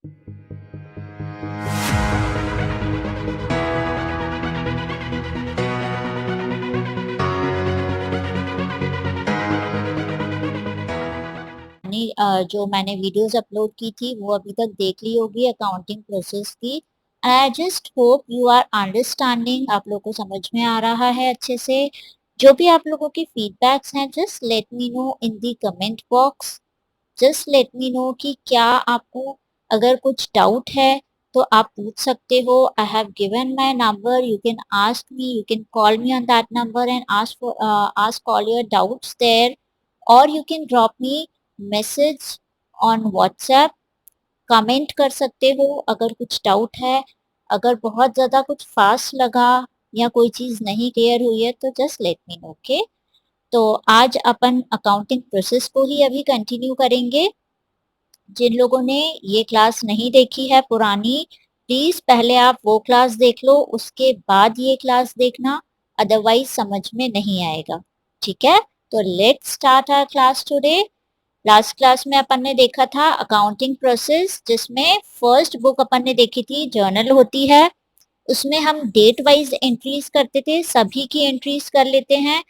जो मैंने videos upload की थी वो अभी तक देख ली होगी अकाउंटिंग प्रोसेस की। I just hope you are understanding, आप लोगों को समझ में आ रहा है अच्छे से। जो भी आप लोगों की फीडबैक्स हैं जस्ट लेट मी नो इन दी comment box. Just let me know कि क्या आपको अगर कुछ डाउट है तो आप पूछ सकते हो। I have given my number, you can ask me, you can call me on that number and ask all your doubts there, और you can drop me message on WhatsApp. Comment कर सकते हो अगर कुछ डाउट है। अगर बहुत ज़्यादा कुछ फास्ट लगा या कोई चीज़ नहीं क्लियर हुई है तो just let me know, okay. तो आज अपन अकाउंटिंग प्रोसेस को ही अभी कंटिन्यू करेंगे। जिन लोगों ने ये क्लास नहीं देखी है पुरानी, प्लीज पहले आप वो क्लास देख लो, उसके बाद ये क्लास देखना, अदरवाइज समझ में नहीं आएगा। ठीक है, तो let's start our class today. Last class में अपन ने देखा था अकाउंटिंग प्रोसेस, जिसमें फर्स्ट बुक अपन ने देखी थी जर्नल होती है। उसमें हम डेट वाइज एंट्रीज करते थे, सभी की एंट्रीज कर लेते हैं।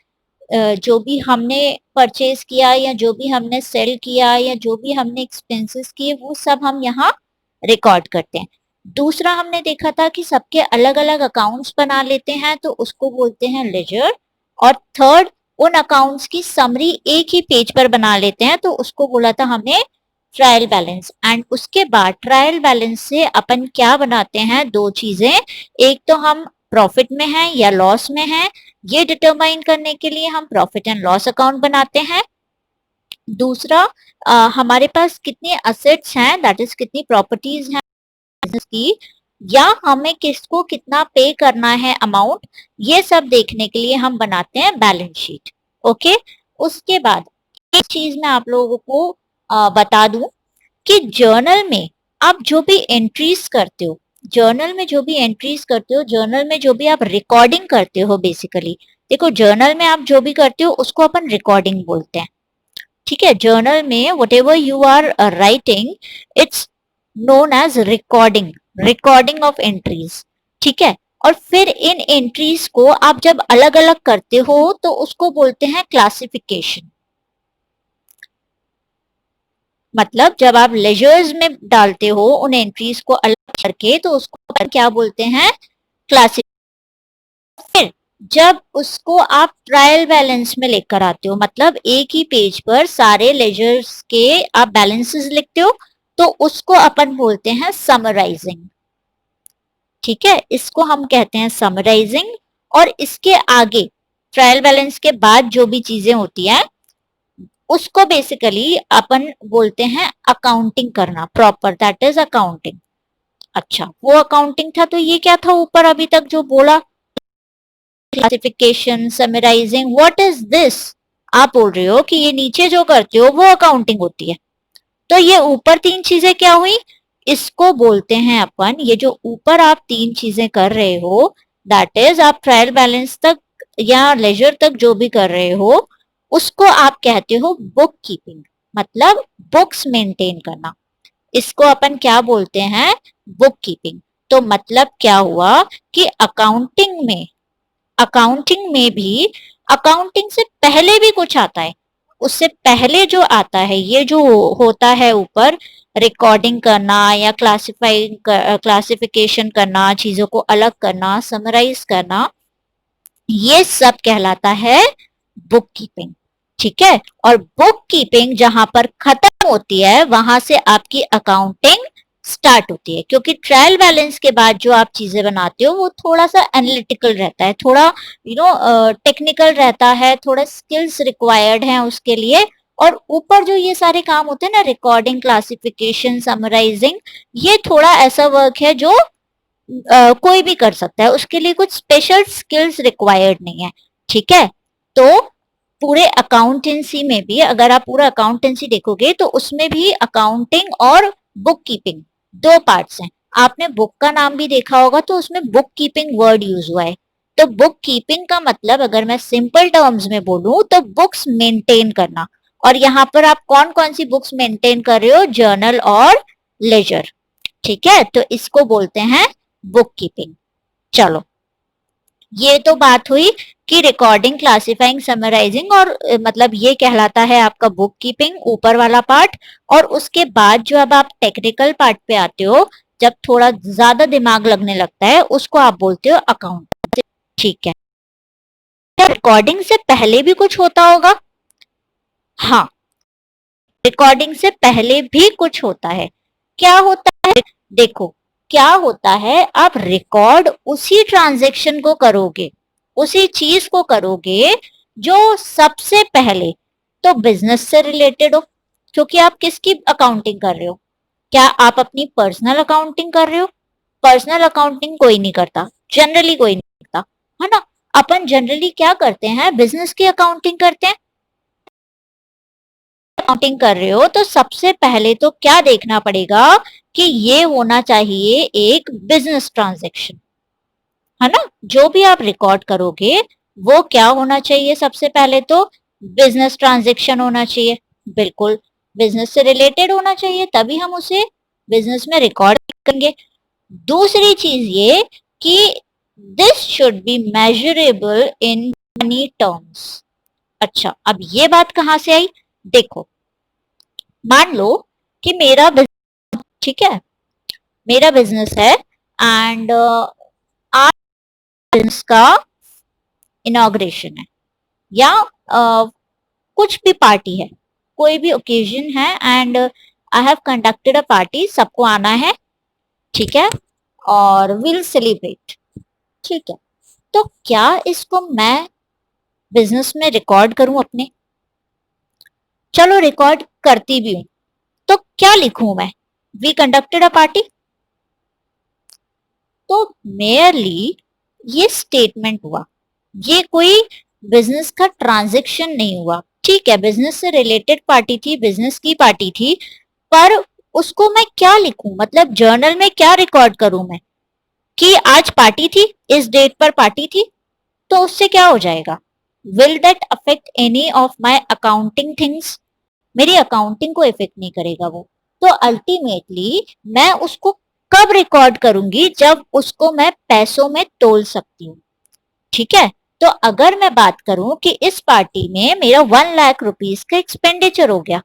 जो भी हमने परचेज किया या जो भी हमने सेल किया या जो भी हमने एक्सपेंसेस किए वो सब हम यहाँ रिकॉर्ड करते हैं। दूसरा हमने देखा था कि सबके अलग अलग अकाउंट्स बना लेते हैं तो उसको बोलते हैं लेजर। और थर्ड, उन अकाउंट्स की समरी एक ही पेज पर बना लेते हैं तो उसको बोला था हमने ट्रायल बैलेंस। एंड उसके बाद ट्रायल बैलेंस से अपन क्या बनाते हैं, दो चीजें। एक तो हम प्रॉफिट में हैं या लॉस में हैं, ये डिटरमाइन करने के लिए हम प्रॉफिट एंड लॉस अकाउंट बनाते हैं। दूसरा, हमारे पास कितने असेट्स हैं, दैट इज कितनी प्रॉपर्टीज हैं बिजनेस की, या हमें किसको कितना पे करना है अमाउंट, ये सब देखने के लिए हम बनाते हैं बैलेंस शीट। ओके। उसके बाद एक चीज मैं आप लोगों को बता दूं कि जर्नल में आप जो भी एंट्रीज करते हो, जर्नल में जो भी एंट्रीज करते हो, जर्नल में जो भी आप रिकॉर्डिंग करते हो, बेसिकली देखो जर्नल में आप जो भी करते हो उसको अपन रिकॉर्डिंग बोलते हैं। ठीक है, जर्नल में whatever you are writing, it's known as recording, recording of entries. ठीक है, और फिर इन एंट्रीज को आप जब अलग अलग करते हो तो उसको बोलते हैं क्लासिफिकेशन। मतलब जब आप लेजर्स में डालते हो उन एंट्रीज को अलग करके तो उसको क्या बोलते हैं, क्लासिफिकेशन। फिर जब उसको आप ट्रायल बैलेंस में लेकर आते हो, मतलब एक ही पेज पर सारे लेजर्स के आप बैलेंसेस लिखते हो, तो उसको अपन बोलते हैं समराइजिंग। ठीक है, इसको हम कहते हैं समराइजिंग। और इसके आगे ट्रायल बैलेंस के बाद जो भी चीजें होती हैं उसको बेसिकली अपन बोलते हैं अकाउंटिंग करना, प्रॉपर, दैट इज अकाउंटिंग। अच्छा, वो अकाउंटिंग था, तो ये क्या था ऊपर अभी तक जो बोला, classification, summarising, what is this. आप बोल रहे हो कि ये नीचे जो करते हो वो अकाउंटिंग होती है, तो ये ऊपर तीन चीजें क्या हुई, इसको बोलते हैं अपन, ये जो ऊपर आप तीन चीजें कर रहे हो, दैट इज आप ट्रायल बैलेंस तक या लेजर तक जो भी कर रहे हो उसको आप कहते हो बुक कीपिंग, मतलब बुक्स मेंटेन करना। इसको अपन क्या बोलते हैं, बुक कीपिंग। तो मतलब क्या हुआ कि अकाउंटिंग में भी अकाउंटिंग से पहले भी कुछ आता है। उससे पहले जो आता है, ये जो होता है ऊपर, रिकॉर्डिंग करना या क्लासिफिकेशन करना, चीजों को अलग करना, समराइज करना, ये सब कहलाता है बुक कीपिंग। ठीक है, और बुक कीपिंग जहां पर खत्म होती है वहां से आपकी अकाउंटिंग स्टार्ट होती है, क्योंकि ट्रायल बैलेंस के बाद जो आप चीजें बनाते हो वो थोड़ा सा एनालिटिकल रहता है, थोड़ा टेक्निकल रहता है, थोड़ा स्किल्स रिक्वायर्ड हैं उसके लिए। और ऊपर जो ये सारे काम होते हैं ना, रिकॉर्डिंग, क्लासिफिकेशन, समराइजिंग, ये थोड़ा ऐसा वर्क है जो कोई भी कर सकता है, उसके लिए कुछ स्पेशल स्किल्स रिक्वायर्ड नहीं है। ठीक है, तो पूरे अकाउंटेंसी में भी अगर आप पूरा अकाउंटेंसी देखोगे तो उसमें भी अकाउंटिंग और बुक कीपिंग दो पार्ट्स हैं। आपने बुक का नाम भी देखा होगा तो उसमें बुक कीपिंग वर्ड यूज हुआ है। तो बुक कीपिंग का मतलब अगर मैं सिंपल टर्म्स में बोलूं तो बुक्स मेंटेन करना। और यहाँ पर आप कौन कौन सी बुक्स मेंटेन कर रहे हो, जर्नल और लेजर। ठीक है, तो इसको बोलते हैं बुक कीपिंग। चलो, ये तो बात हुई कि रिकॉर्डिंग, क्लासिफाइंग, समराइजिंग, और मतलब ये कहलाता है आपका बुक कीपिंग, ऊपर वाला पार्ट। और उसके बाद जो अब आप टेक्निकल पार्ट पे आते हो, जब थोड़ा ज्यादा दिमाग लगने लगता है, उसको आप बोलते हो अकाउंट। ठीक है, क्या रिकॉर्डिंग से पहले भी कुछ होता होगा? हाँ, रिकॉर्डिंग से पहले भी कुछ होता है। क्या होता है? देखो, क्या होता है, आप रिकॉर्ड उसी ट्रांजैक्शन को करोगे, उसी चीज को करोगे जो सबसे पहले तो बिजनेस से रिलेटेड हो, क्योंकि आप किसकी अकाउंटिंग कर रहे हो? क्या आप अपनी पर्सनल अकाउंटिंग कर रहे हो? पर्सनल अकाउंटिंग कोई नहीं करता, जनरली कोई नहीं करता, है ना। अपन जनरली क्या करते हैं, बिजनेस की अकाउंटिंग करते हैं। अकाउंटिंग कर रहे हो तो सबसे पहले तो क्या देखना पड़ेगा कि ये होना चाहिए एक बिजनेस ट्रांजैक्शन, है ना। जो भी आप रिकॉर्ड करोगे वो क्या होना चाहिए? सबसे पहले तो बिजनेस ट्रांजैक्शन होना चाहिए, बिल्कुल बिजनेस से रिलेटेड होना चाहिए, तभी हम उसे बिजनेस में रिकॉर्ड करेंगे। दूसरी चीज ये कि this should be measurable in money terms. अच्छा, अब ये बात कहां से आई? देखो, मान लो कि मेरा बिजनेस, ठीक है, मेरा बिजनेस है, एंड आज बिजनेस का इनॉग्रेशन है, या कुछ भी पार्टी है, कोई भी ओकेजन है, and I have conducted a party, सबको आना है, ठीक है, और विल सेलिब्रेट। ठीक है, तो क्या इसको मैं बिजनेस में रिकॉर्ड करूं अपने? चलो रिकॉर्ड करती भी हूं, तो क्या लिखूं मैं? We conducted a party. तो मेयरली ये स्टेटमेंट हुआ, ये कोई बिजनेस का ट्रांजैक्शन नहीं हुआ। ठीक है, बिजनेस से रिलेटेड पार्टी थी, बिजनेस की पार्टी थी, पर उसको मैं क्या लिखूं? मतलब जर्नल में क्या रिकॉर्ड करूं मैं कि आज पार्टी थी, इस डेट पर पार्टी थी? तो उससे क्या हो जाएगा? Will that affect any of my accounting things? मेरी अकाउंटिंग को इफेक्ट नहीं करेगा वो। तो अल्टीमेटली मैं उसको कब रिकॉर्ड करूंगी? जब उसको मैं पैसों में तोल सकती हूँ। ठीक है, तो अगर मैं बात करूं कि इस पार्टी में मेरा 1 लाख रुपीस का एक्सपेंडिचर हो गया,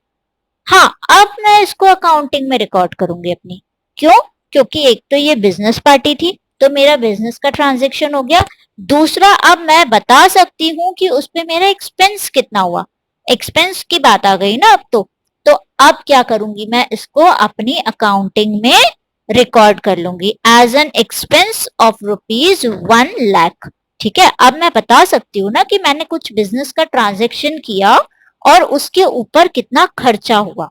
हाँ, अब मैं इसको अकाउंटिंग में रिकॉर्ड करूंगी अपनी। क्यों? क्योंकि एक तो ये बिजनेस पार्टी थी, तो मेरा बिजनेस का ट्रांजेक्शन हो गया। दूसरा, अब मैं बता सकती हूँ कि उस पे मेरा एक्सपेंस कितना हुआ। एक्सपेंस की बात आ गई ना अब तो अब क्या करूंगी, मैं इसको अपनी अकाउंटिंग में रिकॉर्ड कर लूंगी as an expense of ₹1 lakh. ठीक है, अब मैं बता सकती हूँ ना कि मैंने कुछ बिजनेस का ट्रांजेक्शन किया और उसके ऊपर कितना खर्चा हुआ।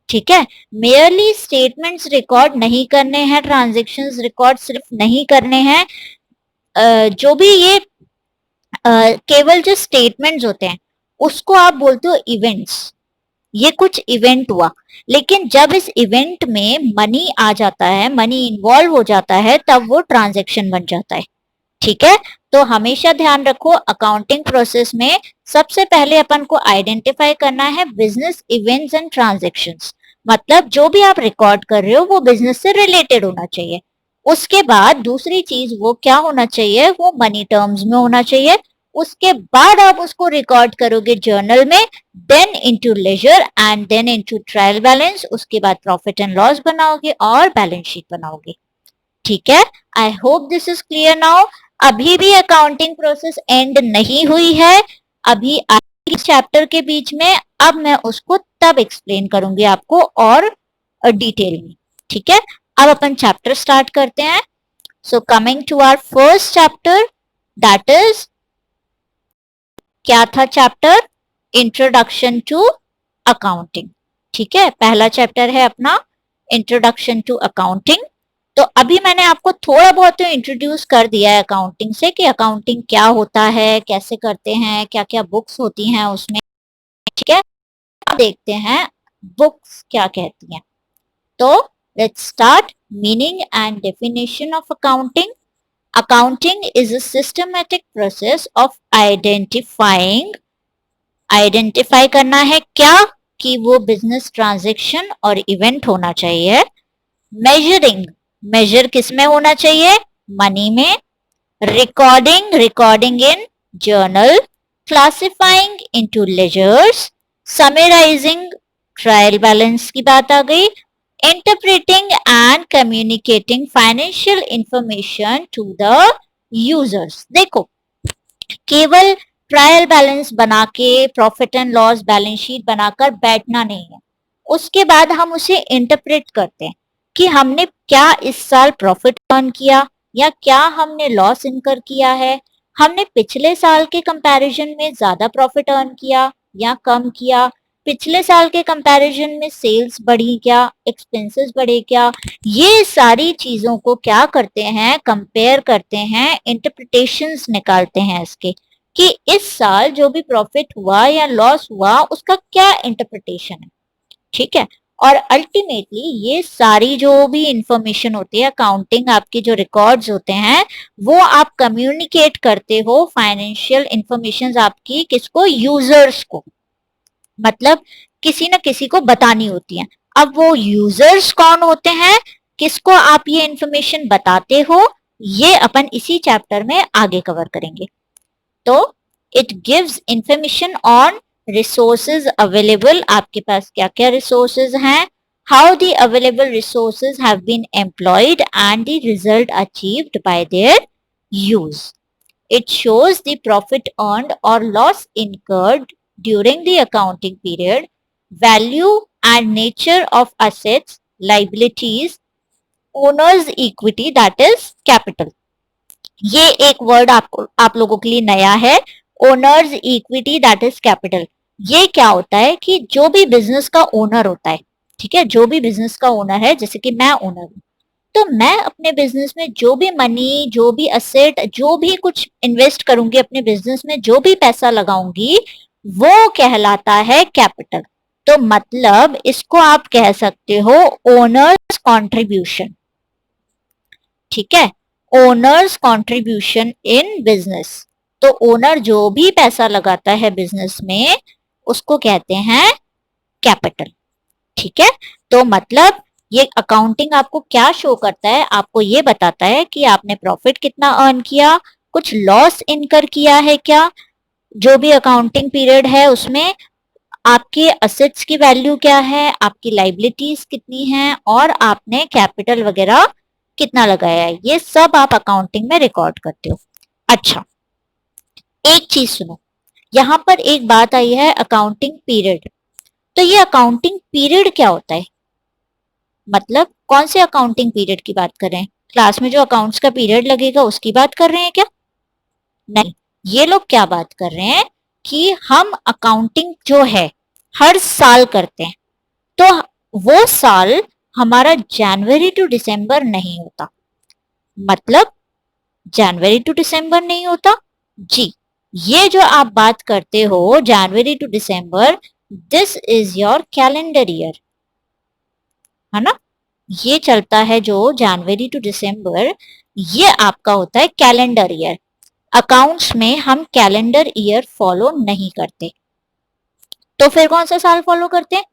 ठीक है, मेयरली स्टेटमेंट्स रिकॉर्ड नहीं करने हैं, ट्रांजेक्शन्स रिकॉर्ड सिर्फ नहीं करने हैं। जो भी ये केवल जो स्टेटमेंट्स होते हैं उसको आप बोलते हो इवेंट्स। ये कुछ इवेंट हुआ, लेकिन जब इस इवेंट में मनी आ जाता है, मनी इन्वॉल्व हो जाता है, तब वो ट्रांजेक्शन बन जाता है। ठीक है, तो हमेशा ध्यान रखो, अकाउंटिंग प्रोसेस में सबसे पहले अपन को आइडेंटिफाई करना है बिजनेस इवेंट्स एंड ट्रांजैक्शंस। मतलब जो भी आप रिकॉर्ड कर रहे हो वो बिजनेस से रिलेटेड होना चाहिए। उसके बाद दूसरी चीज वो क्या होना चाहिए, वो मनी टर्म्स में होना चाहिए। उसके बाद आप उसको रिकॉर्ड करोगे जर्नल में, then into ledger, and then into trial balance. उसके बाद प्रॉफिट एंड लॉस बनाओगे और बैलेंस शीट बनाओगे। ठीक है, I hope this is clear now. अभी भी अकाउंटिंग प्रोसेस एंड नहीं हुई है, अभी इस चैप्टर के बीच में। अब मैं उसको तब एक्सप्लेन करूंगी आपको और डिटेल में। ठीक है, अब अपन चैप्टर स्टार्ट करते हैं। So coming to our first chapter, that is, क्या था चैप्टर? Introduction to accounting. ठीक है, पहला चैप्टर है अपना इंट्रोडक्शन टू अकाउंटिंग। तो अभी मैंने आपको थोड़ा बहुत तो इंट्रोड्यूस कर दिया है अकाउंटिंग से, कि अकाउंटिंग क्या होता है, कैसे करते हैं, क्या क्या बुक्स होती हैं उसमें। ठीक है, अब देखते हैं बुक्स क्या कहती हैं। तो let's start. Meaning and definition of accounting. Accounting is a systematic process of identifying, identify करना है क्या, कि वो बिजनेस ट्रांजेक्शन और इवेंट होना चाहिए। मेजरिंग, मेजर किस में होना चाहिए? मनी में। Recording in journal, classifying into ledgers, summarising, trial balance की बात आ गई, interpreting and communicating financial information to the users. देखो, केवल ट्रायल बैलेंस बना के, profit and loss balance sheet बनाकर बैठना नहीं है, उसके बाद हम उसे इंटरप्रेट करते हैं कि हमने क्या इस साल प्रॉफिट अर्न किया या क्या हमने लॉस इनकर किया है, हमने पिछले साल के कंपैरिजन में ज्यादा प्रॉफिट अर्न किया या कम किया, पिछले साल के कंपैरिजन में सेल्स बढ़ी क्या, एक्सपेंसेस बढ़े क्या। ये सारी चीजों को क्या करते हैं, कंपेयर करते हैं, इंटरप्रिटेशंस निकालते हैं इसके कि इस साल जो भी प्रॉफिट हुआ या लॉस हुआ उसका क्या इंटरप्रिटेशन है। ठीक है, और अल्टीमेटली ये सारी जो भी इंफॉर्मेशन होती है, अकाउंटिंग आपके जो रिकॉर्ड्स होते हैं, वो आप कम्युनिकेट करते हो फाइनेंशियल इंफॉर्मेशन आपकी किसको? यूजर्स को। मतलब किसी न किसी को बतानी होती है। अब वो यूजर्स कौन होते हैं, किसको आप ये इंफॉर्मेशन बताते हो, ये अपन इसी चैप्टर में आगे कवर करेंगे। तो it gives information on resources available, आपके पास क्या क्या रिसोर्सेज हैं, how the available resources have been employed and the result achieved by their use. It shows the profit earned or loss incurred during the accounting period, value and nature of assets, liabilities, owner's equity that is capital. ये एक word आपको आप लोगों के लिए नया है, owners equity that is capital. ये क्या होता है कि जो भी बिजनेस का ओनर होता है, ठीक है, जो भी बिजनेस का ओनर है, जैसे कि मैं ओनर हूं, तो मैं अपने बिजनेस में जो भी मनी, जो भी असेट, जो भी कुछ इन्वेस्ट करूंगी अपने बिजनेस में, जो भी पैसा लगाऊंगी, वो कहलाता है कैपिटल। तो मतलब इसको आप कह सकते हो ओनर्स कॉन्ट्रीब्यूशन। ठीक है, ओनर्स कॉन्ट्रीब्यूशन इन बिजनेस। तो ओनर जो भी पैसा लगाता है बिजनेस में उसको कहते हैं कैपिटल। ठीक है, तो मतलब ये अकाउंटिंग आपको क्या शो करता है, आपको ये बताता है कि आपने प्रॉफिट कितना अर्न किया, कुछ लॉस इनकर किया है क्या, जो भी अकाउंटिंग पीरियड है उसमें आपके असेट्स की वैल्यू क्या है, आपकी लाइबिलिटीज कितनी है, और आपने कैपिटल वगैरह कितना लगाया है, ये सब आप अकाउंटिंग में रिकॉर्ड करते हो। अच्छा, एक चीज सुनो, यहां पर एक बात आई है अकाउंटिंग पीरियड। तो ये अकाउंटिंग पीरियड क्या होता है? मतलब कौन से अकाउंटिंग पीरियड की बात कर रहे हैं? क्लास में जो अकाउंट्स का पीरियड लगेगा उसकी बात कर रहे हैं क्या? नहीं, ये लोग क्या बात कर रहे हैं कि हम अकाउंटिंग जो है हर साल करते हैं, तो वो साल हमारा जनवरी टू दिसंबर नहीं होता। मतलब जनवरी टू दिसंबर नहीं होता जी, ये जो आप बात करते हो January to December, this is your calendar year, है ना। ये चलता है जो जनवरी टू दिसंबर, ये आपका होता है कैलेंडर ईयर। अकाउंट्स में हम कैलेंडर ईयर फॉलो नहीं करते, तो फिर कौन सा साल फॉलो करते हैं?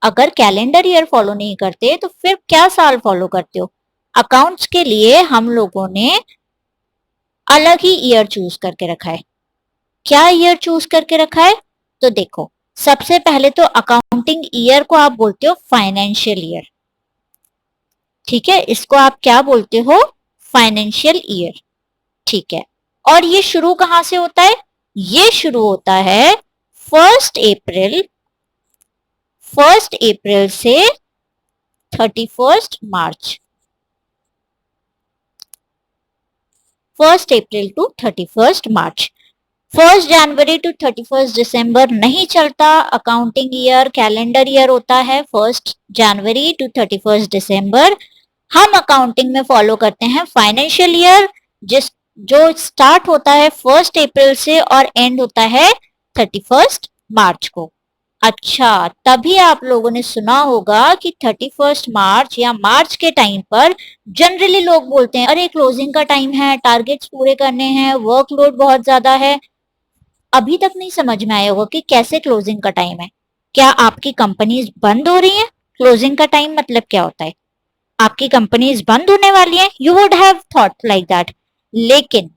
अगर कैलेंडर ईयर फॉलो नहीं करते तो फिर क्या साल फॉलो करते हो? अकाउंट्स के लिए हम लोगों ने अलग ही ईयर चूज करके रखा है। क्या ईयर चूज करके रखा है? तो देखो, सबसे पहले तो अकाउंटिंग ईयर को आप बोलते हो फाइनेंशियल ईयर। ठीक है, इसको आप क्या बोलते हो? Financial year. ठीक है, और ये शुरू कहां से होता है? ये शुरू होता है 1 अप्रैल, 1 अप्रैल से 31 मार्च, 1 अप्रैल टू 31 मार्च। 1 जनवरी टू 31 दिसंबर नहीं चलता, अकाउंटिंग ईयर कैलेंडर ईयर होता है 1 जनवरी टू 31 दिसंबर। हम अकाउंटिंग में फॉलो करते हैं फाइनेंशियल ईयर, जिस जो स्टार्ट होता है 1 अप्रैल से और एंड होता है 31 मार्च को। अच्छा, तभी आप लोगों ने सुना होगा कि 31 मार्च या मार्च के टाइम पर जनरली लोग बोलते हैं अरे क्लोजिंग का टाइम है, टारगेट्स पूरे करने हैं, वर्कलोड बहुत ज्यादा है। अभी तक नहीं समझ में आया होगा कि कैसे क्लोजिंग का टाइम है। क्या आपकी कंपनीज बंद हो रही हैं? क्लोजिंग का टाइम मतलब क्या होता है? आपकी कंपनीज बंद होने वाली हैं, you would have thought like that. लेकिन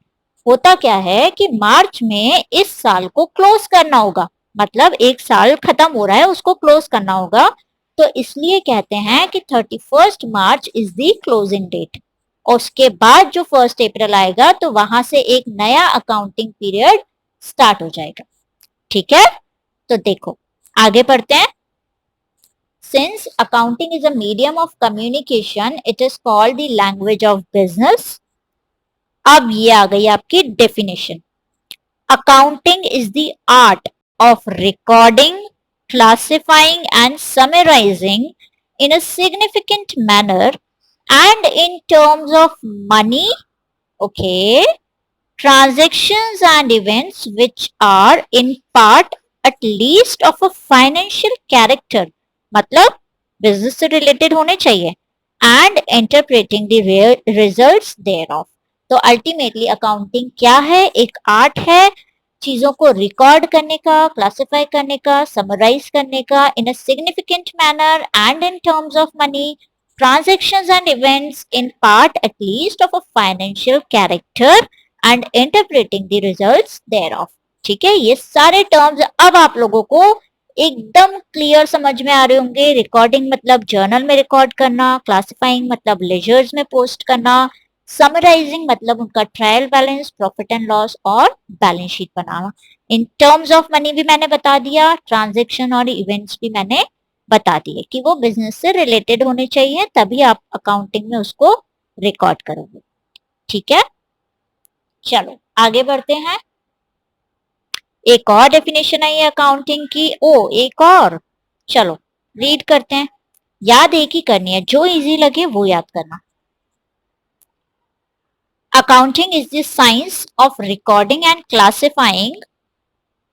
होता क्या है कि मार्च में इस साल को क्लोज करना होगा, मतलब एक साल खत्म हो रहा है, उसको क्लोज करना होगा। तो इसलिए कहते हैं कि 31 मार्च इज द क्लोजिंग डेट। उसके बाद जो 1 अप्रैल आएगा तो वहां से एक नया अकाउंटिंग पीरियड स्टार्ट हो जाएगा। ठीक है, तो देखो आगे बढ़ते हैं। Since accounting is a medium of communication, it is called the language of business. अब ये आ गई आपकी definition. Accounting is the art of recording, classifying and summarizing in a significant manner and in terms of money, okay, transactions and events which are in part at least of a financial character, मतलब business से related होने चाहिए, and interpreting the results देयरऑफ। तो ultimately accounting क्या है? एक art है चीजों को रिकॉर्ड करने का, क्लासिफाई करने का, समराइज करने का in a significant manner and in terms of money, transactions and events in part at least of a financial character and interpreting the results thereof। ठीक है, ये सारे टर्म्स अब आप लोगों को एकदम क्लियर समझ में आ रहे होंगे। रिकॉर्डिंग मतलब जर्नल में रिकॉर्ड करना, क्लासिफाइंग मतलब लेजर्स में पोस्ट करना, समराइजिंग मतलब उनका trial balance, profit and loss और बैलेंस शीट बनाना। इन टर्म्स ऑफ मनी भी मैंने बता दिया, ट्रांजेक्शन और इवेंट्स भी मैंने बता दिए कि वो बिजनेस से रिलेटेड होने चाहिए, तभी आप अकाउंटिंग में उसको रिकॉर्ड करोगे। ठीक है, चलो आगे बढ़ते हैं। एक और डेफिनेशन है ये अकाउंटिंग की। ओ एक और, चलो रीड करते हैं। याद एक ही करनी है, जो इजी लगे वो याद करना। Accounting is the science of recording and classifying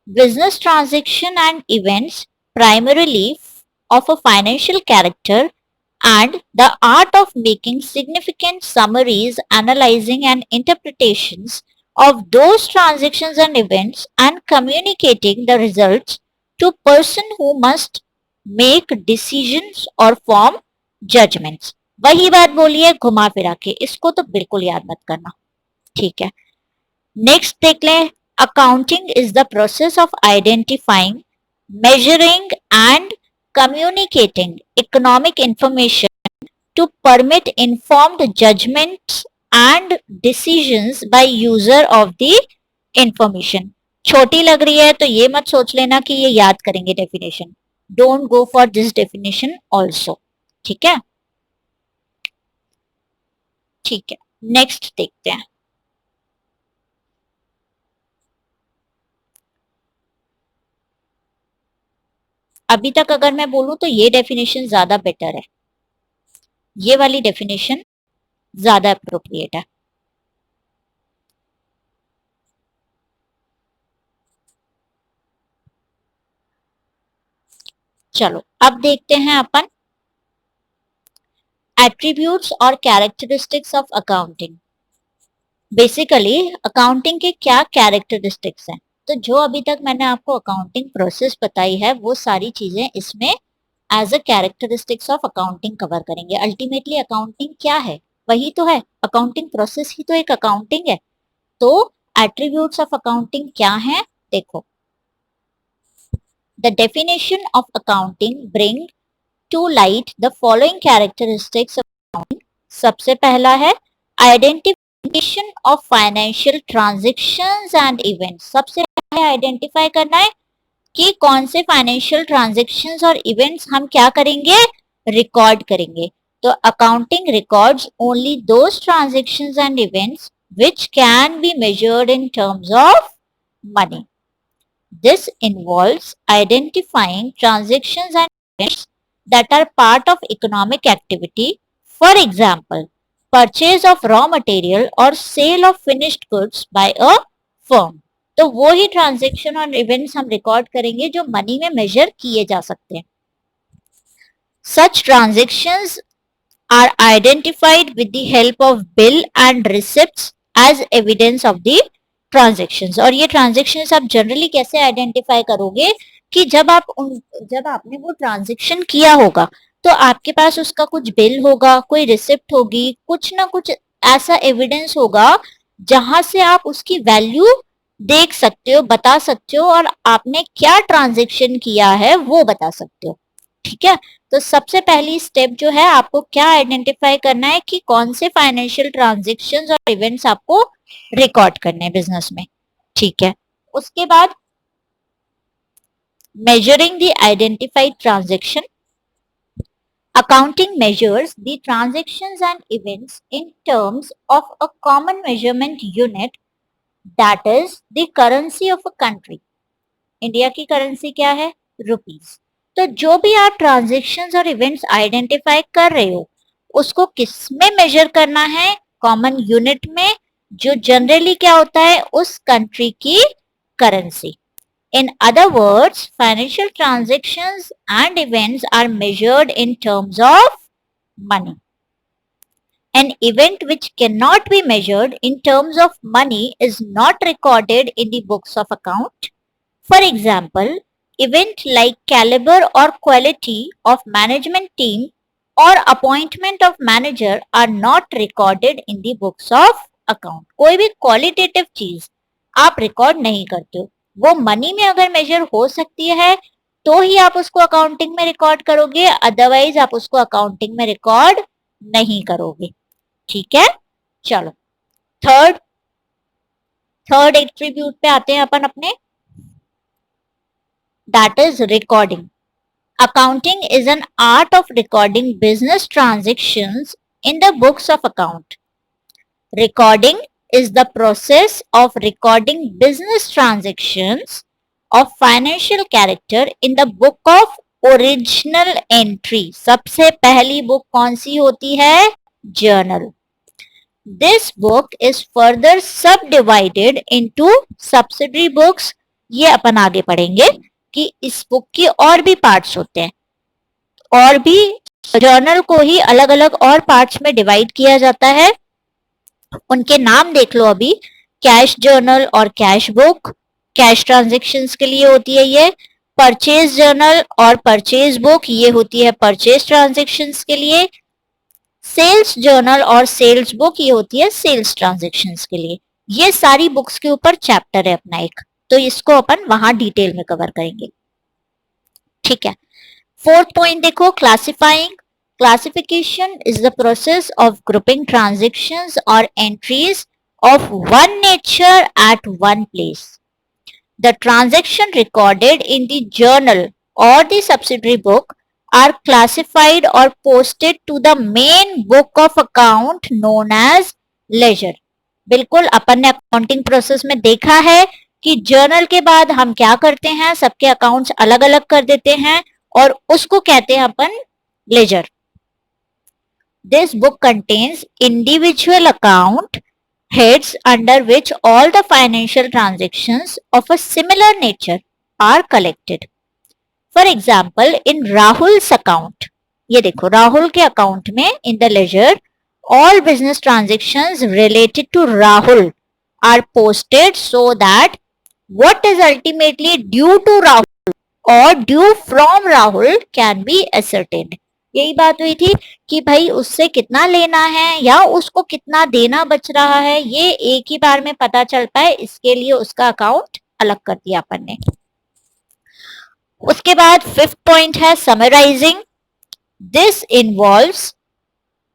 business transaction and events primarily of a financial character and the art of making significant summaries, analyzing and interpretations of those transactions and events and communicating the results to person who must make decisions or form judgments। वही बात बोलिए घुमा फिरा के, इसको तो बिल्कुल याद मत करना। ठीक है, नेक्स्ट देख लें। Accounting is the process of identifying, measuring and communicating economic information to permit informed judgments and decisions by user of the information। छोटी लग रही है तो ये मत सोच लेना कि ये याद करेंगे definition. Don't go for this definition also. ठीक है, ठीक है, नेक्स्ट देखते हैं। अभी तक अगर मैं बोलूं तो ये डेफिनेशन ज्यादा बेटर है, ये वाली डेफिनेशन ज्यादा अप्रोप्रिएट है। चलो अब देखते हैं अपन एट्रीब्यूट्स और characteristics of accounting. Basically accounting के क्या कैरेक्टरिस्टिक्स हैं, तो जो अभी तक मैंने आपको अकाउंटिंग प्रोसेस बताई है वो सारी चीजें इसमें as a characteristics of accounting cover करेंगे। अल्टीमेटली अकाउंटिंग क्या है? वही तो है, अकाउंटिंग प्रोसेस ही तो एक अकाउंटिंग है। तो एट्रीब्यूट्स ऑफ अकाउंटिंग क्या है? देखो, the definition of accounting bring to light the following characteristics of accounting. सबसे पहला है identification of financial transactions and events. सबसे पहले आइडेंटिफाई करना है कि कौन से फाइनेंशियल ट्रांजैक्शंस और इवेंट्स हम क्या करेंगे? रिकॉर्ड करेंगे। तो accounting records only those transactions and events which can be measured in terms of money. This involves identifying transactions and events that are part of economic activity, for example, purchase of raw material or sale of finished goods by a firm। तो वो ही transaction और events हम record करेंगे जो money में major किए जा सकते हैं। Such transactions are identified with the help of bill and receipts as evidence of the transactions। और ये ट्रांजेक्शंस आप जनरली कैसे आइडेंटिफाई करोगे कि जब आपने वो ट्रांजेक्शन किया होगा तो आपके पास उसका कुछ बिल होगा, कोई रिसिप्ट होगी, कुछ ना कुछ ऐसा एविडेंस होगा जहां से आप उसकी वैल्यू देख सकते हो, बता सकते हो, और आपने क्या ट्रांजेक्शन किया है वो बता सकते हो। ठीक है, तो सबसे पहली स्टेप जो है, आपको क्या आइडेंटिफाई करना है कि कौन से फाइनेंशियल ट्रांजेक्शन्स और इवेंट्स आपको रिकॉर्ड करने हैं बिजनेस में। ठीक है, उसके बाद measuring the identified transaction. Accounting measures the transactions and events in terms of a common measurement unit, that is the currency of a country. India की करेंसी क्या है? रुपीस। तो जो भी आप ट्रांजेक्शन्स और इवेंट्स आइडेंटिफाई कर रहे हो उसको किस में मेजर करना है? कॉमन यूनिट में, जो जनरली क्या होता है? उस कंट्री की currency. In other words, financial transactions and events are measured in terms of money. An event which cannot be measured in terms of money is not recorded in the books of account. For example, event like caliber or quality of management team or appointment of manager are not recorded in the books of account. कोई भी qualitative चीज आप record नहीं करते हो, वो money में अगर मेजर हो सकती है तो ही आप उसको अकाउंटिंग में रिकॉर्ड करोगे, अदरवाइज आप उसको अकाउंटिंग में रिकॉर्ड नहीं करोगे। ठीक है, चलो थर्ड थर्ड एट्रीब्यूट पे आते हैं अपन अपने, that is recording. Accounting is an art of recording business transactions in the books of account. Recording is the process of recording business transactions of financial character in the book of original entry. सबसे पहली book कौन सी होती है? Journal. This book is further subdivided into subsidiary books. ये अपन आगे पढ़ेंगे कि इस बुक की और भी पार्ट्स होते हैं, और भी जर्नल को ही अलग अलग और पार्ट्स में डिवाइड किया जाता है। उनके नाम देख लो अभी, कैश जर्नल और कैश बुक, कैश ट्रांजेक्शन्स के लिए होती है ये। परचेज जर्नल और परचेज बुक, ये होती है परचेज ट्रांजेक्शन्स के लिए। सेल्स जर्नल और सेल्स बुक, ये होती है सेल्स ट्रांजेक्शन्स के लिए। ये सारी बुक्स के ऊपर चैप्टर है अपना एक, तो इसको अपन वहां डिटेल में कवर करेंगे। ठीक है, फोर्थ पॉइंट देखो, classifying. Classification is the process of grouping transactions or entries of one nature at one place. The transaction recorded in the journal or the subsidiary book are classified or posted to the main book of account known as ledger. बिल्कुल अपन ने accounting process में देखा है कि journal के बाद हम क्या करते हैं, सबके अकाउंट्स अलग अलग कर देते हैं और उसको कहते हैं अपन laser. This book contains individual account heads under which all the financial transactions of a similar nature are collected. For example, in Rahul's account, ये देखो राहुल के अकाउंट में in the ledger all business transactions related to Rahul are posted so that what is ultimately due to Rahul or due from Rahul can be ascertained. यही बात हुई थी कि भाई उससे कितना लेना है या उसको कितना देना बच रहा है, ये एक ही बार में पता चल पाए, इसके लिए उसका अकाउंट अलग कर दिया अपन ने। उसके बाद फिफ्थ पॉइंट है summarising. This involves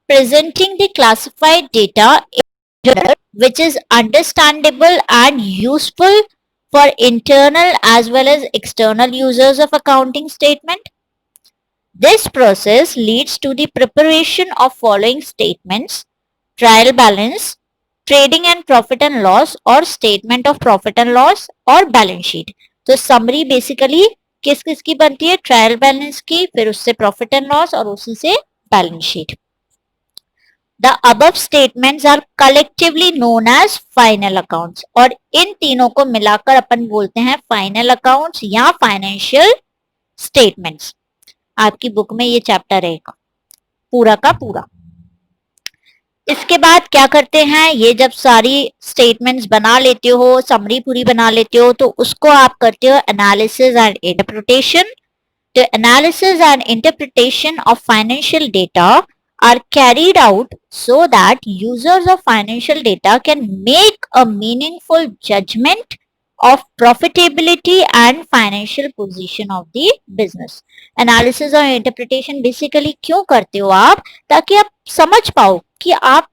presenting the classified data in which is understandable and useful for internal as well as external users of accounting statement. This process leads to the preparation of following statements: trial balance, trading and profit and loss, और statement of profit and loss और balance sheet. तो summary basically किस किस की बनती है? Trial balance की, फिर उससे प्रॉफिट एंड लॉस और उसी से balance sheet. The above statements are collectively known as final accounts, और इन तीनों को मिलाकर अपन बोलते हैं फाइनल अकाउंट्स या फाइनेंशियल स्टेटमेंट्स। आपकी बुक में ये चैप्टर है पूरा का पूरा। इसके बाद क्या करते हैं, ये जब सारी स्टेटमेंट्स बना लेते हो, समरी पूरी बना लेते हो, तो उसको आप करते हो analysis and interpretation. The analysis and interpretation of financial data are carried out so that users of financial data can make a meaningful judgment of profitability and financial position of the business. Analysis और interpretation basically क्यों करते हो आप, ताकि आप समझ पाओ कि आप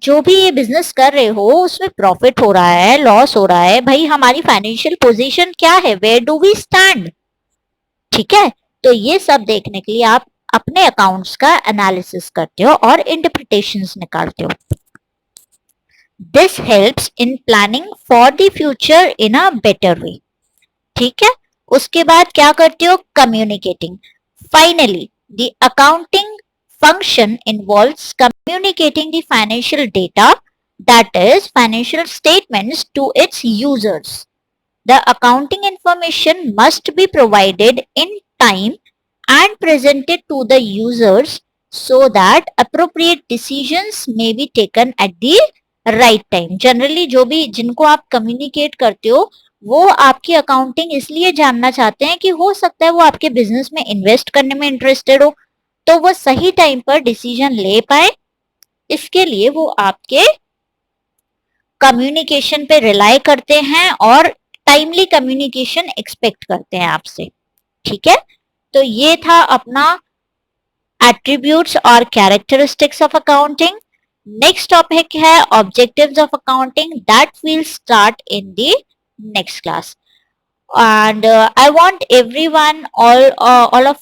जो भी ये बिजनेस कर रहे हो उसमें प्रॉफिट हो रहा है, लॉस हो रहा है, भाई हमारी फाइनेंशियल पोजीशन क्या है, वेयर डू वी स्टैंड। ठीक है, तो ये सब देखने के लिए आप अपने अकाउंट्स का एनालिसिस करते हो और इंटरप्रिटेशंस निकालते हो। This helps in planning for the future in a better way. ठीक है, उसके बाद क्या करते हो, communicating. Finally the accounting function involves communicating the financial data, that is financial statements, to its users. The accounting information must be provided in time and presented to the users so that appropriate decisions may be taken at the right time. Generally जो भी जिनको आप communicate करते हो वो आपकी accounting इसलिए जानना चाहते हैं कि हो सकता है वो आपके बिजनेस में इन्वेस्ट करने में इंटरेस्टेड हो, तो वो सही टाइम पर डिसीजन ले पाए, इसके लिए वो आपके कम्युनिकेशन पे रिलाई करते हैं और टाइमली कम्युनिकेशन एक्सपेक्ट करते हैं आपसे। ठीक है, तो ये था अपना एट्रीब्यूट्स और characteristics of accounting. Next topic है objectives of accounting, that will start in the next class. And I want everyone, all of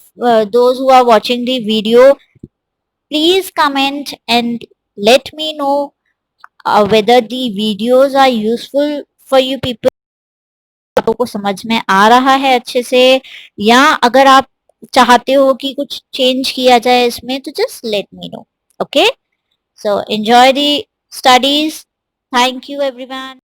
those who are watching the video, please comment and let me know whether the videos are useful for you people, आपको को समझ में आ रहा है अच्छे से, या अगर आप चाहते हो कि कुछ चेंज किया जाए इसमें तो just let me know. Okay, so enjoy the studies. Thank you everyone.